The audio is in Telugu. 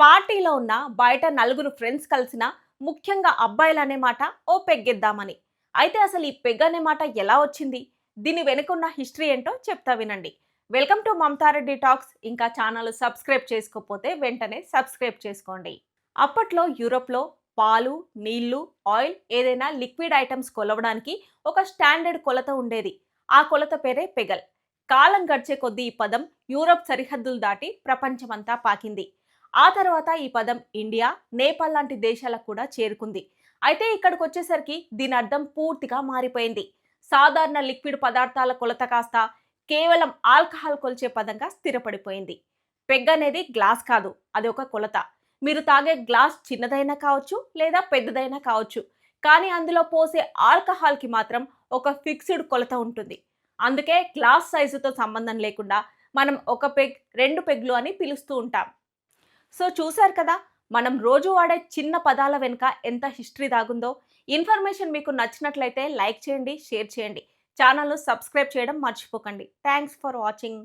పార్టీలో ఉన్న బయట నలుగురు ఫ్రెండ్స్ కలిసిన ముఖ్యంగా అబ్బాయిలనే మాట ఓ పెగ్గేద్దామని. అయితే అసలు ఈ పెగ్ అనే మాట ఎలా వచ్చింది? దీని వెనుకున్న హిస్టరీ ఏంటో చెప్తా వినండి. Welcome to Mamata Reddy talks. ఇంకా ఛానల్ సబ్స్క్రైబ్ చేసుకోకపోతే వెంటనే సబ్స్క్రైబ్ చేసుకోండి. అప్పట్లో యూరోప్లో పాలు, నీళ్లు, ఆయిల్ ఏదైనా లిక్విడ్ ఐటమ్స్ కొలవడానికి ఒక స్టాండర్డ్ కొలత ఉండేది. ఆ కొలత పేరే పెగల్. కాలం గడిచే కొద్దీ ఈ పదం యూరప్ సరిహద్దులు దాటి ప్రపంచమంతా పాకింది. ఆ తర్వాత ఈ పదం ఇండియా, నేపాల్ లాంటి దేశాలకు కూడా చేరుకుంది. అయితే ఇక్కడికి వచ్చేసరికి దీని అర్థం పూర్తిగా మారిపోయింది. సాధారణ లిక్విడ్ పదార్థాల కొలత కాస్త కేవలం ఆల్కహాల్ కొలిచే పదంగా స్థిరపడిపోయింది. పెగ్ అనేది గ్లాస్ కాదు, అది ఒక కొలత. మీరు తాగే గ్లాస్ చిన్నదైనా కావచ్చు లేదా పెద్దదైనా కావచ్చు, కానీ అందులో పోసే ఆల్కహాల్కి మాత్రం ఒక ఫిక్స్డ్ కొలత ఉంటుంది. అందుకే గ్లాస్ సైజుతో సంబంధం లేకుండా మనం ఒక పెగ్, రెండు పెగ్లు అని పిలుస్తూ ఉంటాం. సో చూశారు కదా, మనం రోజు వాడే చిన్న పదాల వెనుక ఎంత హిస్టరీ దాగుందో. ఇన్ఫర్మేషన్ మీకు నచ్చినట్లయితే లైక్ చేయండి, షేర్ చేయండి. ఛానల్ను సబ్స్క్రైబ్ చేయడం మర్చిపోకండి. Thanks for watching.